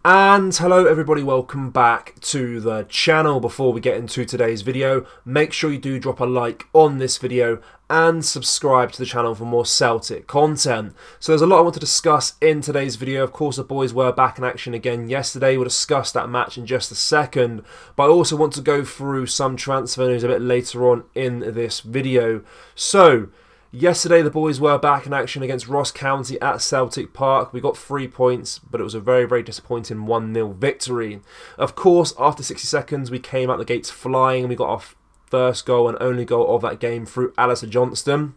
And hello everybody, welcome back to the channel. Before we get into today's video, make sure you do drop a like on this video and subscribe to the channel for more Celtic content. So there's a lot I want to discuss in today's video. Of course, the boys were back in action again yesterday. We'll discuss that match in just a second, but I also want to go through some transfer news a bit later on in this video. So yesterday, the boys were back in action against Ross County at Celtic Park. We got 3 points, but it was a very, very disappointing 1-0 victory. Of course, after 60 seconds, we came out the gates flying and we got our first goal and only goal of that game through Alistair Johnston.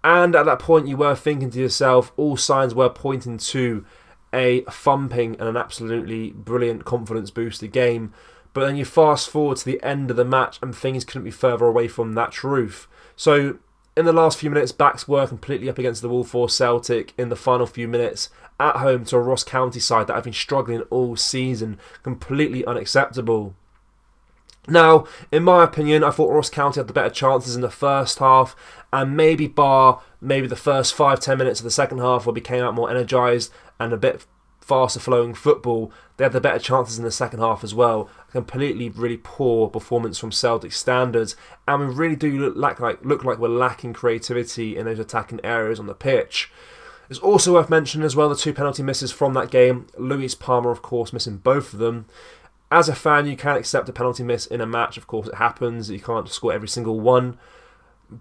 And at that point, you were thinking to yourself, all signs were pointing to a thumping and an absolutely brilliant confidence booster game. But then you fast forward to the end of the match and things couldn't be further away from that truth. So in the last few minutes, backs were completely up against the wall for Celtic in the final few minutes at home to a Ross County side that have been struggling all season. Completely unacceptable. Now, in my opinion, I thought Ross County had the better chances in the first half, and maybe the first 5-10 minutes of the second half where we came out more energised and a bit faster flowing football. They had the better chances in the second half as well. A completely really poor performance from Celtic standards, and we really do look like we're lacking creativity in those attacking areas on the pitch. It's also worth mentioning as well the 2 penalty misses from that game. Luis Palmer, of course, missing both of them. As a fan, you can't accept a penalty miss in a match. Of course, it happens. You can't score every single one.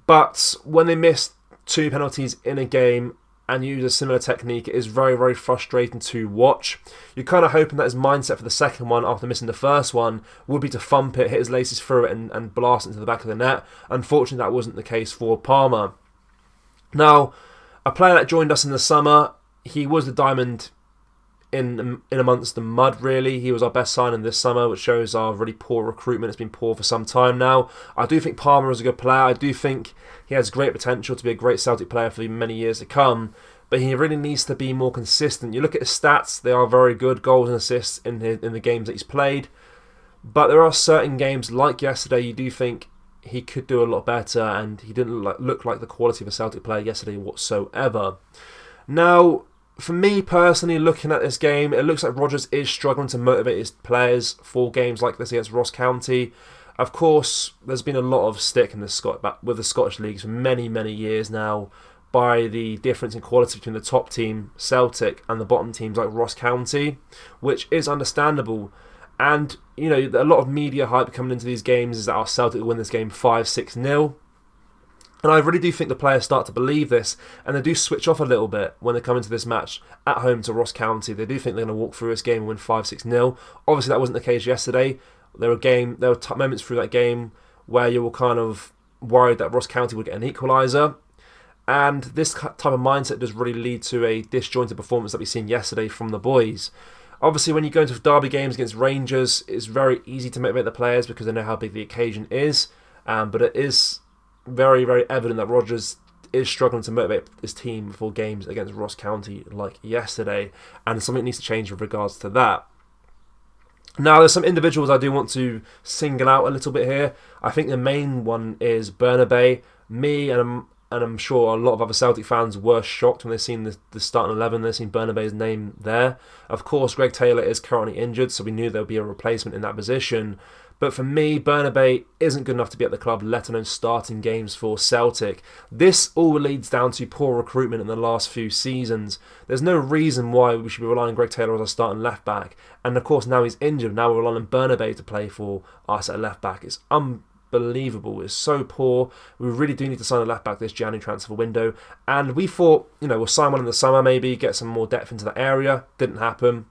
But when they miss 2 penalties in a game and use a similar technique, it is very, very frustrating to watch. You're kind of hoping that his mindset for the second one, after missing the first one, would be to thump it, hit his laces through it and blast it into the back of the net. Unfortunately, that wasn't the case for Palmer. Now, a player that joined us in the summer, he was the diamond in amongst the mud, really. He was our best signing this summer, which shows our really poor recruitment. It's been poor for some time now. I do think Palmer is a good player. I do think he has great potential to be a great Celtic player for many years to come, but he really needs to be more consistent. You look at his stats, they are very good, goals and assists in the games that he's played, but there are certain games, like yesterday, you do think he could do a lot better, and he didn't look like the quality of a Celtic player yesterday whatsoever. Now, for me personally, looking at this game, it looks like Rodgers is struggling to motivate his players for games like this against Ross County. Of course, there's been a lot of stick in with the Scottish leagues for many, many years now by the difference in quality between the top team, Celtic, and the bottom teams like Ross County, which is understandable. And, you know, a lot of media hype coming into these games is that our Celtic will win this game 5-6-0. And I really do think the players start to believe this, and they do switch off a little bit when they come into this match at home to Ross County. They do think they're going to walk through this game and win 5-6-0. Obviously, that wasn't the case yesterday. There were moments through that game where you were kind of worried that Ross County would get an equaliser. And this type of mindset does really lead to a disjointed performance that we've seen yesterday from the boys. Obviously, when you go into derby games against Rangers, it's very easy to motivate the players because they know how big the occasion is. But it is very, very evident that Rodgers is struggling to motivate his team for games against Ross County like yesterday, and something needs to change with regards to that. Now, there's some individuals I do want to single out a little bit here. I think the main one is Bernabei. Me and I'm sure a lot of other Celtic fans were shocked when they seen the starting 11. They seen Bernabei's name there. Of course, Greg Taylor is currently injured, so we knew there would be a replacement in that position. But for me, Bernabei isn't good enough to be at the club, let alone starting games for Celtic. This all leads down to poor recruitment in the last few seasons. There's no reason why we should be relying on Greg Taylor as our starting left-back. And of course, now he's injured. Now we're relying on Bernabei to play for us at left-back. It's unbelievable. It's so poor. We really do need to sign a left-back this January transfer window. And we thought, we'll sign one in the summer maybe, get some more depth into that area. Didn't happen.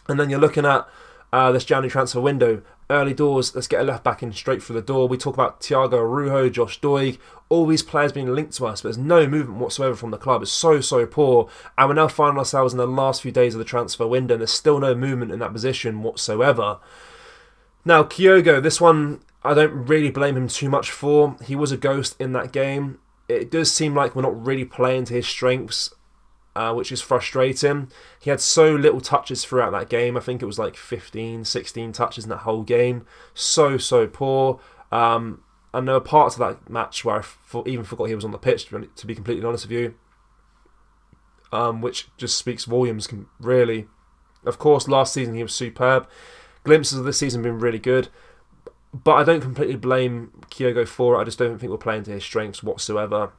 And then you're looking at this January transfer window. Early doors, let's get a left back in straight through the door. We talk about Thiago Arujo, Josh Doig, all these players being linked to us, but there's no movement whatsoever from the club. It's so, so poor. And we're now finding ourselves in the last few days of the transfer window, and there's still no movement in that position whatsoever. Now, Kyogo, this one, I don't really blame him too much for. He was a ghost in that game. It does seem like we're not really playing to his strengths, which is frustrating. He had so little touches throughout that game. I think it was like 15, 16 touches in that whole game. So, so poor. And there were parts of that match where I even forgot he was on the pitch, to be completely honest with you. Which just speaks volumes, really. Of course, last season he was superb. Glimpses of this season have been really good. But I don't completely blame Kyogo for it. I just don't think we're playing to his strengths whatsoever.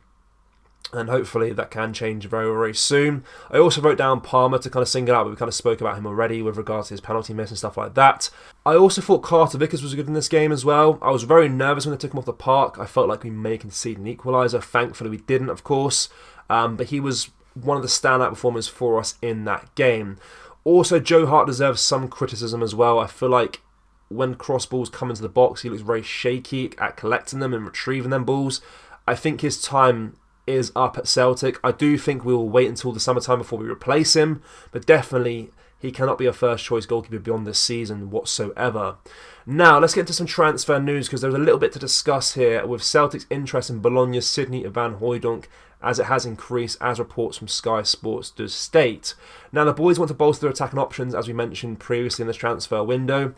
And hopefully that can change very, very soon. I also wrote down Palmer to kind of single out, but we kind of spoke about him already with regards to his penalty miss and stuff like that. I also thought Carter Vickers was good in this game as well. I was very nervous when they took him off the park. I felt like we may concede an equaliser. Thankfully we didn't, of course. But he was one of the standout performers for us in that game. Also, Joe Hart deserves some criticism as well. I feel like when cross balls come into the box, he looks very shaky at collecting them and retrieving them balls. I think his time is up at Celtic. I do think we will wait until the summertime before we replace him, but definitely he cannot be a first choice goalkeeper beyond this season whatsoever. Now let's get into some transfer news, because there's a little bit to discuss here with Celtic's interest in Bologna's Sidney van Hooijdonk, as it has increased, as reports from Sky Sports does state. Now the boys want to bolster their attacking options, as we mentioned previously in this transfer window.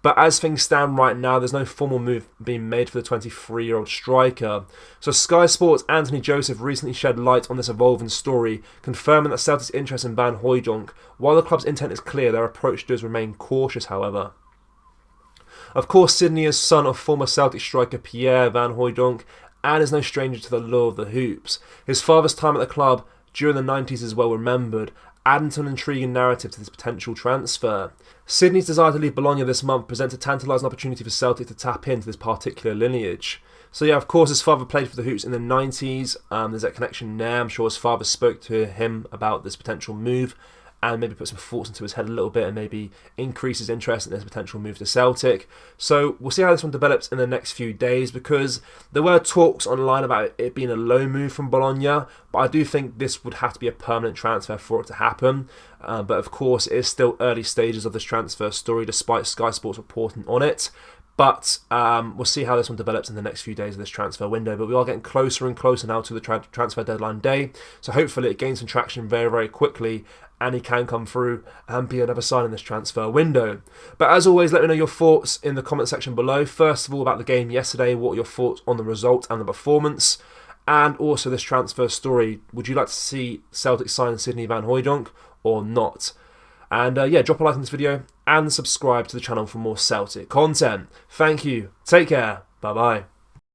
But as things stand right now, there's no formal move being made for the 23-year-old striker. So Sky Sports' Anthony Joseph recently shed light on this evolving story, confirming that Celtic's interest in Van Hooijdonk. While the club's intent is clear, their approach does remain cautious, however. Of course, Sidney is son of former Celtic striker Pierre Van Hooijdonk, and is no stranger to the lure of the hoops. His father's time at the club during the 90s is well remembered, adding to an intriguing narrative to this potential transfer. Sidney's desire to leave Bologna this month presents a tantalising opportunity for Celtic to tap into this particular lineage. So yeah, of course his father played for the Hoops in the 90s, there's that connection there. I'm sure his father spoke to him about this potential move and maybe put some thoughts into his head a little bit and maybe increase his interest in this potential move to Celtic. So we'll see how this one develops in the next few days, because there were talks online about it being a loan move from Bologna, but I do think this would have to be a permanent transfer for it to happen. But of course it is still early stages of this transfer story despite Sky Sports reporting on it. But we'll see how this one develops in the next few days of this transfer window. But we are getting closer and closer now to the transfer deadline day. So hopefully it gains some traction very, very quickly, and he can come through and be another sign in this transfer window. But as always, let me know your thoughts in the comment section below. First of all, about the game yesterday. What are your thoughts on the result and the performance? And also this transfer story. Would you like to see Celtic sign Sidney van Hooijdonk or not? And yeah, drop a like on this video and subscribe to the channel for more Celtic content. Thank you. Take care. Bye-bye.